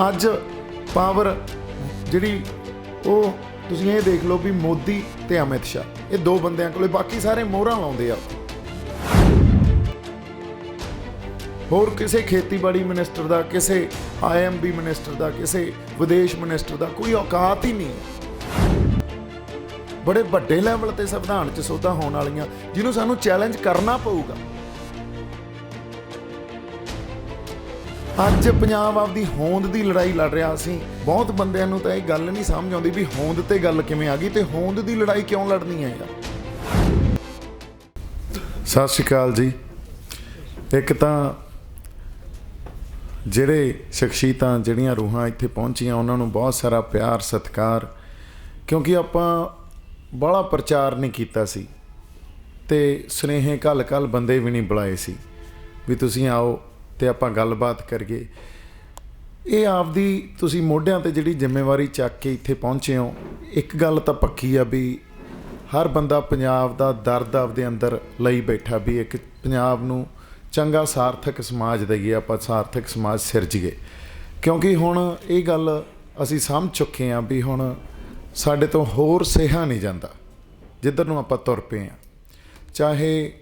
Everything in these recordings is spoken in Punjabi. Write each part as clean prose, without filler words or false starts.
अज पावर जिहड़ी ਉਹ ਤੁਸੀਂ ਇਹ देख लो भी मोदी ते अमित शाह ये दो बंदिਆਂ ਕੋਲੇ बाकी सारे मोहरां लाउंदे आ। होर किसी खेतीबाड़ी मिनिस्टर का, किसी IMB मिनिस्टर का, किसी विदेश मिनिस्टर का कोई औकात ही नहीं। बड़े वड्डे लैवल ते संविधान च सोधां होण वालियां जिन्होंने सानू चैलेंज करना पऊगा। अज पंजाब आपदी होंद की लड़ाई लड़ रहा सी। बहुत बंदिਆਂ ਨੂੰ ਤਾਂ ਇਹ ਗੱਲ नहीं समझ आती भी होंद ते गल किवें आ गई ते होंद की लड़ाई क्यों लड़नी है यार। सत श्री अकाल जी। एक तो ਜਿਹੜੇ ਸ਼ਖਸੀਅਤਾਂ ਜਿਹੜੀਆਂ ਰੂਹਾਂ ਇੱਥੇ ਪਹੁੰਚੀਆਂ ਉਹਨਾਂ ਨੂੰ ਬਹੁਤ ਸਾਰਾ ਪਿਆਰ ਸਤਿਕਾਰ, ਕਿਉਂਕਿ ਆਪਾਂ ਬਾਹਲਾ ਪ੍ਰਚਾਰ ਨਹੀਂ ਕੀਤਾ ਸੀ ਤੇ ਸੁਨੇਹੇ ਘੱਲ ਬੰਦੇ ਵੀ ਨਹੀਂ ਬੁਲਾਏ ਸੀ ਵੀ ਤੁਸੀਂ ਆਓ ਤੇ ਆਪਾਂ ਗੱਲਬਾਤ ਕਰੀਏ। ਇਹ ਆਪਦੀ ਤੁਸੀਂ ਮੋਢਿਆਂ ਤੇ ਜਿਹੜੀ ਜ਼ਿੰਮੇਵਾਰੀ ਚੱਕ ਕੇ ਇੱਥੇ ਪਹੁੰਚੇ ਹੋ, ਇੱਕ ਗੱਲ ਤਾਂ ਪੱਕੀ ਆ ਵੀ ਹਰ ਬੰਦਾ ਪੰਜਾਬ ਦਾ ਦਰਦ ਆਪਦੇ ਅੰਦਰ ਲਈ ਬੈਠਾ ਵੀ ਇੱਕ ਪੰਜਾਬ ਨੂੰ ਚੰਗਾ ਸਾਰਥਕ ਸਮਾਜ ਦੇਈਏ, ਆਪਾਂ ਸਾਰਥਕ ਸਮਾਜ ਸਿਰਜੀਏ। ਕਿਉਂਕਿ ਹੁਣ ਇਹ ਗੱਲ ਅਸੀਂ ਸਮਝ ਚੁੱਕੇ ਹਾਂ ਵੀ ਹੁਣ ਸਾਡੇ ਤੋਂ ਹੋਰ ਸਿਹਾ ਨਹੀਂ ਜਾਂਦਾ ਜਿੱਧਰ ਨੂੰ ਆਪਾਂ ਤੁਰ ਪਏ ਹਾਂ। ਚਾਹੇ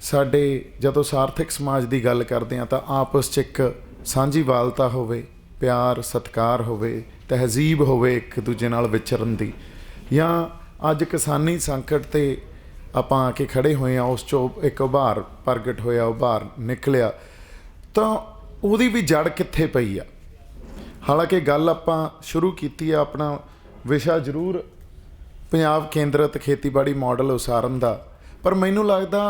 ਸਾਡੇ ਜਦੋਂ ਸਾਰਥਕ ਸਮਾਜ ਦੀ ਗੱਲ ਕਰਦੇ ਹਾਂ ਤਾਂ ਆਪਸ 'ਚ ਇੱਕ ਸਾਂਝੀਵਾਲਤਾ ਹੋਵੇ, ਪਿਆਰ ਸਤਿਕਾਰ ਹੋਵੇ, ਤਹਿਜ਼ੀਬ ਹੋਵੇ ਇੱਕ ਦੂਜੇ ਨਾਲ ਵਿਚਰਨ ਦੀ। ਜਾਂ ਅੱਜ ਕਿਸਾਨੀ ਸੰਕਟ 'ਤੇ ਆਪਾਂ ਆ ਕੇ ਖੜੇ ਹੋਏ ਹਾਂ, ਉਸ 'ਚੋਂ ਇੱਕ ਉਭਾਰ ਪ੍ਰਗਟ ਹੋਇਆ, ਉਭਾਰ ਨਿਕਲਿਆ, ਤਾਂ ਉਹਦੀ ਵੀ ਜੜ ਕਿੱਥੇ ਪਈ ਆ। ਹਾਲਾਂਕਿ ਗੱਲ ਆਪਾਂ ਸ਼ੁਰੂ ਕੀਤੀ ਆ, ਆਪਣਾ ਵਿਸ਼ਾ ਜ਼ਰੂਰ ਪੰਜਾਬ ਕੇਂਦਰਿਤ ਖੇਤੀਬਾੜੀ ਮਾਡਲ ਉਸਾਰਨ ਦਾ, ਪਰ ਮੈਨੂੰ ਲੱਗਦਾ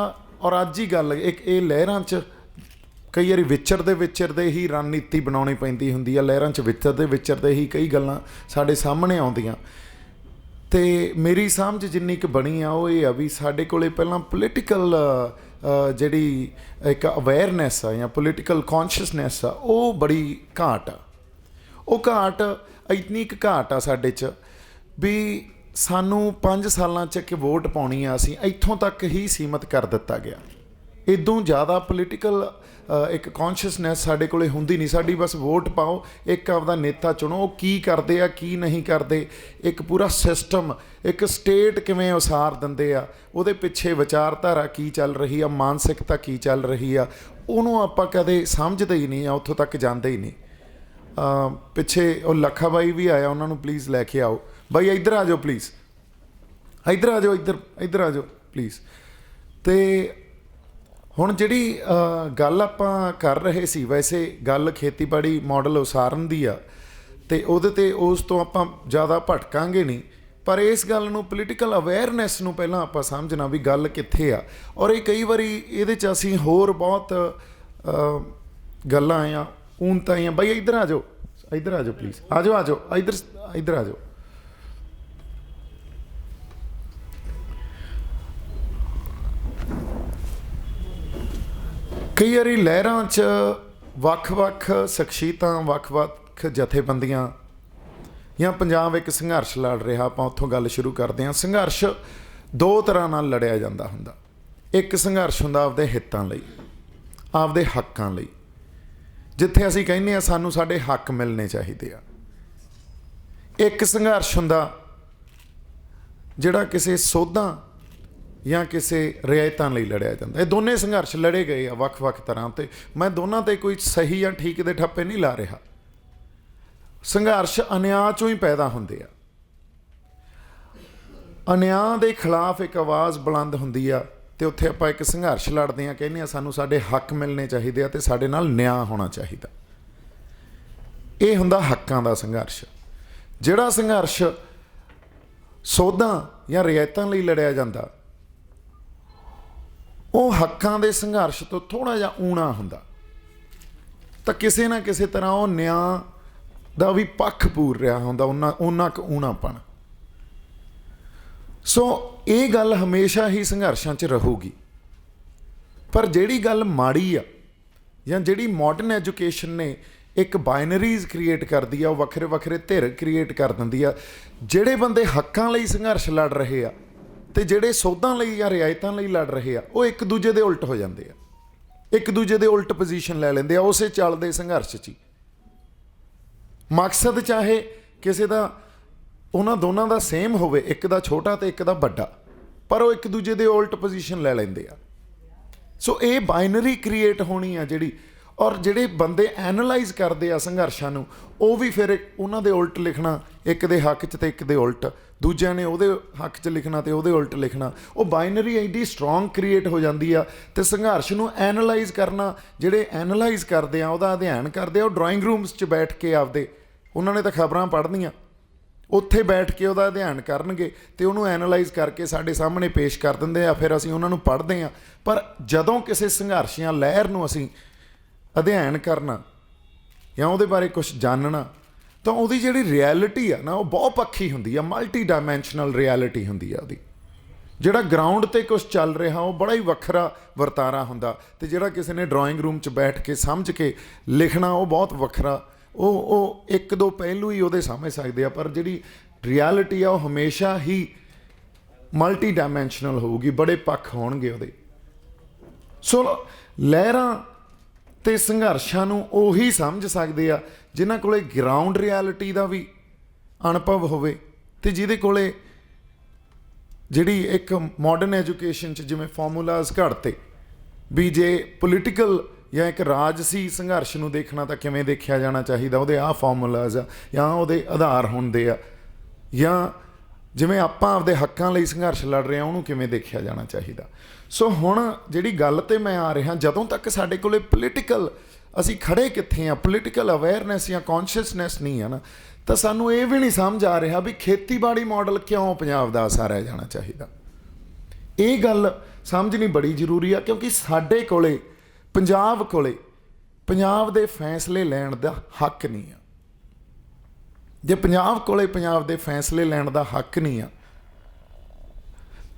ਔਰ ਅੱਜ ਹੀ ਗੱਲ ਇੱਕ ਇਹ ਲਹਿਰਾਂ 'ਚ ਕਈ ਵਾਰੀ ਵਿਚਰਦੇ ਹੀ ਰਣਨੀਤੀ ਬਣਾਉਣੀ ਪੈਂਦੀ ਹੁੰਦੀ ਆ। ਲਹਿਰਾਂ 'ਚ ਵਿਚਰਦੇ ਹੀ ਕਈ ਗੱਲਾਂ ਸਾਡੇ ਸਾਹਮਣੇ ਆਉਂਦੀਆਂ। ਤੇ ਮੇਰੀ ਸਮਝ ਜਿੰਨੀ ਕੁ ਬਣੀ ਆ ਉਹ ਇਹ ਆ ਵੀ ਸਾਡੇ ਕੋਲੇ ਪਹਿਲਾਂ ਪੋਲੀਟੀਕਲ ਜਿਹੜੀ ਇੱਕ ਅਵੇਅਰਨੈਸ ਆ ਜਾਂ ਪੋਲੀਟੀਕਲ ਕੌਨਸ਼ੀਅਸਨੈਸ ਆ ਉਹ ਬੜੀ ਘਾਟ ਆ। ਉਹ ਘਾਟ ਇੰਨੀ ਕੁ ਘਾਟ ਆ ਸਾਡੇ 'ਚ ਵੀ ਸਾਨੂੰ 5 ਸਾਲਾਂ 'ਚ ਕਿ ਵੋਟ ਪਾਉਣੀ ਆ ਅਸੀਂ ਇੱਥੋਂ ਤੱਕ ਹੀ ਸੀਮਤ ਕਰ ਦਿੱਤਾ ਗਿਆ। ਇਦੋਂ ਜ਼ਿਆਦਾ ਪੋਲੀਟੀਕਲ ਇੱਕ ਕੌਨਸ਼ੀਅਸਨੈਸ ਸਾਡੇ ਕੋਲੇ ਹੁੰਦੀ ਨਹੀਂ। ਸਾਡੀ ਬਸ ਵੋਟ ਪਾਓ, ਇੱਕ ਆਪਦਾ ਨੇਤਾ ਚੁਣੋ, ਉਹ ਕੀ ਕਰਦੇ ਆ ਕੀ ਨਹੀਂ ਕਰਦੇ, ਇੱਕ ਪੂਰਾ ਸਿਸਟਮ, ਇੱਕ ਸਟੇਟ ਕਿਵੇਂ ਉਸਾਰ ਦਿੰਦੇ ਆ, ਉਹਦੇ ਪਿੱਛੇ ਵਿਚਾਰਧਾਰਾ ਕੀ ਚੱਲ ਰਹੀ ਆ, ਮਾਨਸਿਕਤਾ ਕੀ ਚੱਲ ਰਹੀ ਆ, ਉਹਨੂੰ ਆਪਾਂ ਕਦੇ ਸਮਝਦੇ ਹੀ ਨਹੀਂ ਆ, ਉੱਥੋਂ ਤੱਕ ਜਾਂਦੇ ਹੀ ਨਹੀਂ। ਪਿੱਛੇ ਉਹ ਲੱਖਾ ਬਾਈ ਵੀ ਆਇਆ, ਉਹਨਾਂ ਨੂੰ ਪਲੀਜ਼ ਲੈ ਕੇ ਆਓ। ਬਾਈ ਇੱਧਰ ਆ ਜਾਓ ਪਲੀਜ਼, ਇੱਧਰ ਆ ਜਾਓ, ਇੱਧਰ ਆ ਜਾਓ ਪਲੀਜ਼। ਅਤੇ ਹੁਣ ਜਿਹੜੀ ਗੱਲ ਆਪਾਂ ਕਰ ਰਹੇ ਸੀ, ਵੈਸੇ ਗੱਲ ਖੇਤੀਬਾੜੀ ਮਾਡਲ ਉਸਾਰਨ ਦੀ ਆ ਅਤੇ ਉਹਦੇ 'ਤੇ ਉਸ ਤੋਂ ਆਪਾਂ ਜ਼ਿਆਦਾ ਭਟਕਾਂਗੇ ਨਹੀਂ, ਪਰ ਇਸ ਗੱਲ ਨੂੰ ਪੋਲੀਟੀਕਲ ਅਵੇਅਰਨੈਸ ਨੂੰ ਪਹਿਲਾਂ ਆਪਾਂ ਸਮਝਣਾ ਵੀ ਗੱਲ ਕਿੱਥੇ ਆ। ਔਰ ਇਹ ਕਈ ਵਾਰੀ ਇਹਦੇ 'ਚ ਅਸੀਂ ਹੋਰ ਬਹੁਤ ਗੱਲਾਂ ਆ ਊਨਤਾਂ ਆ। ਬਾਈ ਇੱਧਰ ਆ ਜਾਓ, ਇੱਧਰ ਆ ਜਾਓ ਪਲੀਜ਼, ਆ ਜਾਓ ਇੱਧਰ ਆ ਜਾਓ। ਕਈ ਵਾਰੀ ਲਹਿਰਾਂ 'ਚ ਵੱਖ-ਵੱਖ ਸ਼ਖਸੀਅਤਾਂ, ਵੱਖ-ਵੱਖ ਜਥੇਬੰਦੀਆਂ ਜਾਂ ਪੰਜਾਬ ਇੱਕ ਸੰਘਰਸ਼ ਲੜ ਰਿਹਾ, ਆਪਾਂ ਉੱਥੋਂ ਗੱਲ ਸ਼ੁਰੂ ਕਰਦੇ ਹਾਂ। ਸੰਘਰਸ਼ ਦੋ ਤਰ੍ਹਾਂ ਨਾਲ ਲੜਿਆ ਜਾਂਦਾ ਹੁੰਦਾ। ਇੱਕ ਸੰਘਰਸ਼ ਹੁੰਦਾ ਆਪਦੇ ਹਿੱਤਾਂ ਲਈ, ਆਪਦੇ ਹੱਕਾਂ ਲਈ, ਜਿੱਥੇ ਅਸੀਂ ਕਹਿੰਦੇ ਹਾਂ ਸਾਨੂੰ ਸਾਡੇ ਹੱਕ ਮਿਲਣੇ ਚਾਹੀਦੇ ਆ। ਇੱਕ ਸੰਘਰਸ਼ ਹੁੰਦਾ ਜਿਹੜਾ ਕਿਸੇ ਸੋਧਾਂ ਜਾਂ ਕਿਸੇ ਰਿਆਇਤਾਂ ਲਈ ਲੜਿਆ ਜਾਂਦਾ। ਇਹ ਦੋਨੇ ਸੰਘਰਸ਼ ਲੜੇ ਗਏ ਆ ਵੱਖ-ਵੱਖ ਤਰ੍ਹਾਂ 'ਤੇ। ਮੈਂ ਦੋਨਾਂ 'ਤੇ ਕੋਈ ਸਹੀ ਜਾਂ ਠੀਕ ਦੇ ਠੱਪੇ ਨਹੀਂ ਲਾ ਰਿਹਾ। ਸੰਘਰਸ਼ ਅਨਿਆਂ 'ਚੋਂ ਹੀ ਪੈਦਾ ਹੁੰਦੇ ਆ। ਅਨਿਆਂ ਦੇ ਖਿਲਾਫ ਇੱਕ ਆਵਾਜ਼ ਬੁਲੰਦ ਹੁੰਦੀ ਆ ਅਤੇ ਉੱਥੇ ਆਪਾਂ ਇੱਕ ਸੰਘਰਸ਼ ਲੜਦੇ ਹਾਂ, ਕਹਿੰਦੇ ਹਾਂ ਸਾਨੂੰ ਸਾਡੇ ਹੱਕ ਮਿਲਣੇ ਚਾਹੀਦੇ ਆ ਅਤੇ ਸਾਡੇ ਨਾਲ ਨਿਆਂ ਹੋਣਾ ਚਾਹੀਦਾ। ਇਹ ਹੁੰਦਾ ਹੱਕਾਂ ਦਾ ਸੰਘਰਸ਼। ਜਿਹੜਾ ਸੰਘਰਸ਼ ਸੋਧਾਂ ਜਾਂ ਰਿਆਇਤਾਂ ਲਈ ਲੜਿਆ ਜਾਂਦਾ ਉਹ ਹੱਕਾਂ ਦੇ ਸੰਘਰਸ਼ ਤੋਂ ਥੋੜ੍ਹਾ ਜਿਹਾ ਊਣਾ ਹੁੰਦਾ, ਤਾਂ ਕਿਸੇ ਨਾ ਕਿਸੇ ਤਰ੍ਹਾਂ ਉਹ ਨਿਆਂ ਦਾ ਵੀ ਪੱਖ ਪੂਰ ਰਿਹਾ ਹੁੰਦਾ, ਉਹਨਾਂ ਕੁ ਊਣਾਪਣ। ਸੋ ਇਹ ਗੱਲ ਹਮੇਸ਼ਾ ਹੀ ਸੰਘਰਸ਼ਾਂ 'ਚ ਰਹੂਗੀ। ਪਰ ਜਿਹੜੀ ਗੱਲ ਮਾੜੀ ਆ ਜਾਂ ਜਿਹੜੀ ਮਾਡਰਨ ਐਜੂਕੇਸ਼ਨ ਨੇ ਇੱਕ ਬਾਈਨਰੀਜ਼ ਕ੍ਰੀਏਟ ਕਰਦੀ ਆ, ਉਹ ਵੱਖਰੇ ਵੱਖਰੇ ਧਿਰ ਕ੍ਰੀਏਟ ਕਰ ਦਿੰਦੀ ਆ। ਜਿਹੜੇ ਬੰਦੇ ਹੱਕਾਂ ਲਈ ਸੰਘਰਸ਼ ਲੜ ਰਹੇ ਆ ਅਤੇ ਜਿਹੜੇ ਸੋਧਾਂ ਲਈ ਜਾਂ ਰਿਆਇਤਾਂ ਲਈ ਲੜ ਰਹੇ ਆ, ਉਹ ਇੱਕ ਦੂਜੇ ਦੇ ਉਲਟ ਹੋ ਜਾਂਦੇ ਆ, ਇੱਕ ਦੂਜੇ ਦੇ ਉਲਟ ਪੋਜੀਸ਼ਨ ਲੈ ਲੈਂਦੇ ਆ ਉਸੇ ਚੱਲਦੇ ਸੰਘਰਸ਼ 'ਚ ਹੀ। ਮਕਸਦ ਚਾਹੇ ਕਿਸੇ ਦਾ ਉਹਨਾਂ ਦੋਨਾਂ ਦਾ ਸੇਮ ਹੋਵੇ, ਇੱਕ ਦਾ ਛੋਟਾ ਤੇ ਇੱਕ ਦਾ ਵੱਡਾ, ਪਰ ਉਹ ਇੱਕ ਦੂਜੇ ਦੇ ਉਲਟ ਪੋਜੀਸ਼ਨ ਲੈ ਲੈਂਦੇ ਆ। ਸੋ ਇਹ ਬਾਈਨਰੀ ਕ੍ਰੀਏਟ ਹੋਣੀ ਆ ਜਿਹੜੀ, ਔਰ ਜਿਹੜੇ ਬੰਦੇ ਐਨਾਲਾਈਜ਼ ਕਰਦੇ ਆ ਸੰਘਰਸ਼ਾਂ ਨੂੰ, ਉਹ ਵੀ ਫਿਰ ਉਹਨਾਂ ਦੇ ਉਲਟ ਲਿਖਣਾ, ਇੱਕ ਦੇ ਹੱਕ 'ਚ ਤੇ ਇੱਕ ਦੇ ਉਲਟ, ਦੂਜਿਆਂ ਨੇ ਉਹਦੇ ਹੱਕ 'ਚ ਲਿਖਣਾ ਤੇ ਉਹਦੇ ਉਲਟ ਲਿਖਣਾ। ਉਹ ਬਾਈਨਰੀ ਐਡੀ ਸਟਰੋਂਗ ਕ੍ਰੀਏਟ ਹੋ ਜਾਂਦੀ ਆ। ਅਤੇ ਸੰਘਰਸ਼ ਨੂੰ ਐਨਾਲਾਈਜ਼ ਕਰਨਾ, ਜਿਹੜੇ ਐਨਾਲਾਈਜ਼ ਕਰਦੇ ਆ, ਉਹਦਾ ਅਧਿਐਨ ਕਰਦੇ ਆ, ਉਹ ਡਰਾਇੰਗ ਰੂਮਸ 'ਚ ਬੈਠ ਕੇ ਆਪਦੇ, ਉਹਨਾਂ ਨੇ ਤਾਂ ਖਬਰਾਂ ਪੜ੍ਹਨੀਆਂ, ਉੱਥੇ ਬੈਠ ਕੇ ਉਹਦਾ ਅਧਿਐਨ ਕਰਨਗੇ ਅਤੇ ਉਹਨੂੰ ਐਨਾਲਾਈਜ਼ ਕਰਕੇ ਸਾਡੇ ਸਾਹਮਣੇ ਪੇਸ਼ ਕਰ ਦਿੰਦੇ ਆ, ਫਿਰ ਅਸੀਂ ਉਹਨਾਂ ਨੂੰ ਪੜ੍ਹਦੇ ਹਾਂ। ਪਰ ਜਦੋਂ ਕਿਸੇ ਸੰਘਰਸ਼ ਜਾਂ ਲਹਿਰ ਨੂੰ ਅਸੀਂ ਅਧਿਐਨ ਕਰਨਾ ਜਾਂ ਉਹਦੇ ਬਾਰੇ ਕੁਛ ਜਾਣਨਾ, ਤਾਂ ਉਹਦੀ ਜਿਹੜੀ ਰਿਐਲਿਟੀ ਆ ਨਾ, ਉਹ ਬਹੁਤ ਪੱਖੀ ਹੁੰਦੀ ਆ, ਮਲਟੀ ਡਾਇਮੈਂਸ਼ਨਲ ਰਿਐਲਿਟੀ ਹੁੰਦੀ ਆ ਉਹਦੀ। ਜਿਹੜਾ ਗਰਾਊਂਡ 'ਤੇ ਕੁਛ ਚੱਲ ਰਿਹਾ ਉਹ ਬੜਾ ਹੀ ਵੱਖਰਾ ਵਰਤਾਰਾ ਹੁੰਦਾ, ਅਤੇ ਜਿਹੜਾ ਕਿਸੇ ਨੇ ਡਰਾਇੰਗ ਰੂਮ 'ਚ ਬੈਠ ਕੇ ਸਮਝ ਕੇ ਲਿਖਣਾ ਉਹ ਬਹੁਤ ਵੱਖਰਾ। ਉਹ ਇੱਕ ਦੋ ਪਹਿਲੂ ਹੀ ਉਹਦੇ ਸਮਝ ਸਕਦੇ ਆ, ਪਰ ਜਿਹੜੀ ਰਿਐਲਿਟੀ ਆ ਉਹ ਹਮੇਸ਼ਾ ਹੀ ਮਲਟੀ ਡਾਇਮੈਂਸ਼ਨਲ ਹੋਊਗੀ, ਬੜੇ ਪੱਖ ਹੋਣਗੇ ਉਹਦੇ। ਸੋ ਲਹਿਰਾਂ ਅਤੇ ਸੰਘਰਸ਼ਾਂ ਨੂੰ ਉਹੀ ਸਮਝ ਸਕਦੇ ਆ ਜਿਨ੍ਹਾਂ ਕੋਲ ਗਰਾਊਂਡ ਰਿਐਲਿਟੀ ਦਾ ਵੀ ਅਨੁਭਵ ਹੋਵੇ, ਅਤੇ ਜਿਹਦੇ ਕੋਲ ਜਿਹੜੀ ਇੱਕ ਮਾਡਰਨ ਐਜੂਕੇਸ਼ਨ 'ਚ ਜਿਵੇਂ ਫਾਰਮੂਲਾਜ਼ ਘੜਤੇ ਵੀ ਜੇ ਪੋਲੀਟੀਕਲ ਜਾਂ ਇੱਕ ਰਾਜਸੀ ਸੰਘਰਸ਼ ਨੂੰ ਦੇਖਣਾ ਤਾਂ ਕਿਵੇਂ ਦੇਖਿਆ ਜਾਣਾ ਚਾਹੀਦਾ, ਉਹਦੇ ਆਹ ਫਾਰਮੂਲਾਜ਼ ਆ ਜਾਂ ਉਹਦੇ ਆਧਾਰ ਹੁੰਦੇ ਆ, ਜਾਂ ਜਿਵੇਂ ਆਪਾਂ ਆਪਦੇ ਹੱਕਾਂ ਲਈ ਸੰਘਰਸ਼ ਲੜ ਰਹੇ ਹਾਂ ਉਹਨੂੰ ਕਿਵੇਂ ਦੇਖਿਆ ਜਾਣਾ ਚਾਹੀਦਾ। ਸੋ ਹੁਣ ਜਿਹੜੀ ਗੱਲ 'ਤੇ ਮੈਂ ਆ ਰਿਹਾ, ਜਦੋਂ ਤੱਕ ਸਾਡੇ ਕੋਲ ਪੋਲੀਟੀਕਲ, ਅਸੀਂ ਖੜ੍ਹੇ ਕਿੱਥੇ ਹਾਂ, ਪੋਲੀਟੀਕਲ ਅਵੇਅਰਨੈਸ ਜਾਂ ਕੌਨਸ਼ੀਅਸਨੈਸ ਨਹੀਂ ਆ ਨਾ, ਤਾਂ ਸਾਨੂੰ ਇਹ ਵੀ ਨਹੀਂ ਸਮਝ ਆ ਰਿਹਾ ਵੀ ਖੇਤੀਬਾੜੀ ਮਾਡਲ ਕਿਉਂ ਪੰਜਾਬ ਦਾ ਅਸਰ ਰਹਿ ਜਾਣਾ ਚਾਹੀਦਾ। ਇਹ ਗੱਲ ਸਮਝਣੀ ਬੜੀ ਜ਼ਰੂਰੀ ਆ, ਕਿਉਂਕਿ ਸਾਡੇ ਕੋਲੇ ਪੰਜਾਬ ਦੇ ਫੈਸਲੇ ਲੈਣ ਦਾ ਹੱਕ ਨਹੀਂ ਆ। ਜੇ ਪੰਜਾਬ ਦੇ ਫੈਸਲੇ ਲੈਣ ਦਾ ਹੱਕ ਨਹੀਂ ਆ,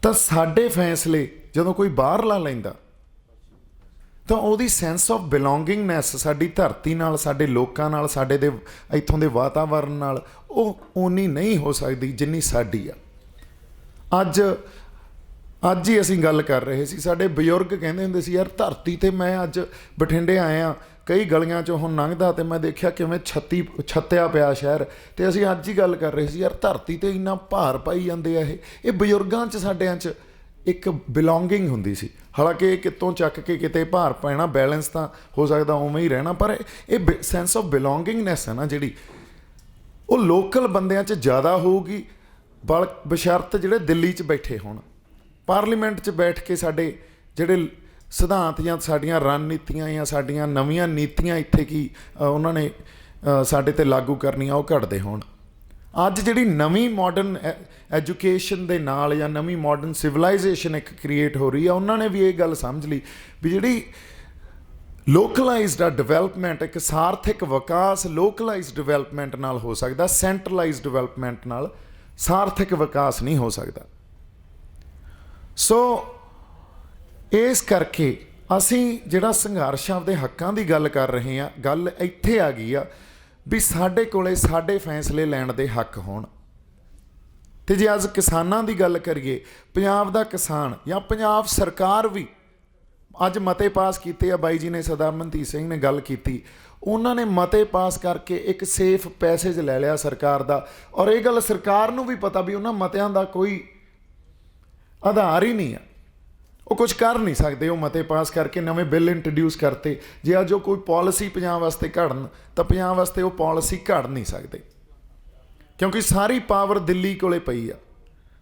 ਤਾਂ ਸਾਡੇ ਫੈਸਲੇ ਜਦੋਂ ਕੋਈ ਬਾਹਰਲਾ ਲੈਂਦਾ ਤਾਂ ਉਹਦੀ ਸੈਂਸ ਆਫ ਬਿਲੋਂਗਿੰਗਨੈਸ ਸਾਡੀ ਧਰਤੀ ਨਾਲ, ਸਾਡੇ ਲੋਕਾਂ ਨਾਲ, ਸਾਡੇ ਦੇ ਇੱਥੋਂ ਦੇ ਵਾਤਾਵਰਨ ਨਾਲ ਉਹ ਓਨੀ ਨਹੀਂ ਹੋ ਸਕਦੀ ਜਿੰਨੀ ਸਾਡੀ ਆ। ਅੱਜ ਹੀ ਅਸੀਂ ਗੱਲ ਕਰ ਰਹੇ ਸੀ, ਸਾਡੇ ਬਜ਼ੁਰਗ ਕਹਿੰਦੇ ਹੁੰਦੇ ਸੀ, ਯਾਰ ਧਰਤੀ 'ਤੇ ਮੈਂ ਅੱਜ ਬਠਿੰਡੇ ਆਇਆ, ਕਈ ਗਲੀਆਂ 'ਚੋਂ ਹੁਣ ਲੰਘਦਾ ਅਤੇ ਮੈਂ ਦੇਖਿਆ ਕਿਵੇਂ ਛੱਤਿਆ ਪਿਆ ਸ਼ਹਿਰ, ਅਤੇ ਅਸੀਂ ਅੱਜ ਹੀ ਗੱਲ ਕਰ ਰਹੇ ਸੀ, ਯਾਰ ਧਰਤੀ 'ਤੇ ਇੰਨਾ ਭਾਰ ਪਾਈ ਜਾਂਦੇ ਆ। ਇਹ ਬਜ਼ੁਰਗਾਂ 'ਚ ਸਾਡਿਆਂ 'ਚ ਇੱਕ ਬਿਲੋਂਗਿੰਗ ਹੁੰਦੀ ਸੀ। ਹਾਲਾਂਕਿ ਇਹ ਕਿਤੋਂ ਚੱਕ ਕੇ ਕਿਤੇ ਭਾਰ ਪੈਣਾ, ਬੈਲੈਂਸ ਤਾਂ ਹੋ ਸਕਦਾ ਉਵੇਂ ਹੀ ਰਹਿਣਾ, ਪਰ ਇਹ ਸੈਂਸ ਆਫ ਬਿਲੋਂਗਿੰਗਨੈਸ ਹੈ ਨਾ ਜਿਹੜੀ, ਉਹ ਲੋਕਲ ਬੰਦਿਆਂ 'ਚ ਜ਼ਿਆਦਾ ਹੋਊਗੀ, ਬਸ਼ਰਤ ਜਿਹੜੇ ਦਿੱਲੀ 'ਚ ਬੈਠੇ ਹੋਣ, ਪਾਰਲੀਮੈਂਟ 'ਚ ਬੈਠ ਕੇ ਸਾਡੇ ਜਿਹੜੇ ਸਿਧਾਂਤ ਜਾਂ ਸਾਡੀਆਂ ਰਣਨੀਤੀਆਂ ਜਾਂ ਸਾਡੀਆਂ ਨਵੀਆਂ ਨੀਤੀਆਂ ਇੱਥੇ ਕੀ ਉਹਨਾਂ ਨੇ ਸਾਡੇ 'ਤੇ ਲਾਗੂ ਕਰਨੀਆਂ ਉਹ ਘਟਦੇ ਹੋਣ। ਅੱਜ ਜਿਹੜੀ ਨਵੀਂ ਮਾਡਰਨ ਐਜੂਕੇਸ਼ਨ ਦੇ ਨਾਲ ਜਾਂ ਨਵੀਂ ਮਾਡਰਨ ਸਿਵਲਾਈਜੇਸ਼ਨ ਇੱਕ ਕ੍ਰੀਏਟ ਹੋ ਰਹੀ ਆ, ਉਹਨਾਂ ਨੇ ਵੀ ਇਹ ਗੱਲ ਸਮਝ ਲਈ ਵੀ ਜਿਹੜੀ ਲੋਕਲਾਈਜ਼ਡ ਡਿਵੈਲਪਮੈਂਟ, ਇੱਕ ਸਾਰਥਿਕ ਵਿਕਾਸ ਲੋਕਲਾਈਜ਼ਡ ਡਿਵੈਲਪਮੈਂਟ ਨਾਲ ਹੋ ਸਕਦਾ, ਸੈਂਟਰਲਾਈਜ਼ਡ ਡਿਵੈਲਪਮੈਂਟ ਨਾਲ ਸਾਰਥਿਕ ਵਿਕਾਸ ਨਹੀਂ ਹੋ ਸਕਦਾ। ਸੋ ਇਸ ਕਰਕੇ ਅਸੀਂ ਜਿਹੜਾ ਸੰਘਰਸ਼ ਆਪਦੇ ਹੱਕਾਂ ਦੀ ਗੱਲ ਕਰ ਰਹੇ ਹਾਂ, ਗੱਲ ਇੱਥੇ ਆ ਗਈ ਆ ਵੀ ਸਾਡੇ ਕੋਲੇ ਸਾਡੇ ਫੈਸਲੇ ਲੈਣ ਦੇ ਹੱਕ ਹੋਣ। ਅਤੇ ਜੇ ਅੱਜ ਕਿਸਾਨਾਂ ਦੀ ਗੱਲ ਕਰੀਏ, ਪੰਜਾਬ ਦਾ ਕਿਸਾਨ ਜਾਂ ਪੰਜਾਬ ਸਰਕਾਰ ਵੀ ਅੱਜ ਮਤੇ ਪਾਸ ਕੀਤੇ ਆ। ਬਾਈ ਜੀ ਨੇ, ਸਰਦਾਰ ਮਨਦੀਪ ਸਿੰਘ ਨੇ ਗੱਲ ਕੀਤੀ, ਉਹਨਾਂ ਨੇ ਮਤੇ ਪਾਸ ਕਰਕੇ ਇੱਕ ਸੇਫ ਪੈਸੇਜ ਲੈ ਲਿਆ ਸਰਕਾਰ ਦਾ, ਔਰ ਇਹ ਗੱਲ ਸਰਕਾਰ ਨੂੰ ਵੀ ਪਤਾ ਵੀ ਉਹਨਾਂ ਮਤਿਆਂ ਦਾ ਕੋਈ ਆਧਾਰ ਹੀ ਨਹੀਂ ਆ, ਉਹ ਕੁਝ ਕਰ ਨਹੀਂ ਸਕਦੇ। ਉਹ ਮਤੇ ਪਾਸ ਕਰਕੇ ਨਵੇਂ ਬਿੱਲ ਇੰਟਰੋਡਿਊਸ ਕਰਤੇ। ਜੇ ਅੱਜ ਉਹ ਕੋਈ ਪਾਲਿਸੀ ਪੰਜਾਬ ਵਾਸਤੇ ਘੜਨ ਤਾਂ ਪੰਜਾਬ ਵਾਸਤੇ ਉਹ ਪਾਲਿਸੀ ਘੜ ਨਹੀਂ ਸਕਦੇ, ਕਿਉਂਕਿ ਸਾਰੀ ਪਾਵਰ ਦਿੱਲੀ ਕੋਲੇ ਪਈ ਆ,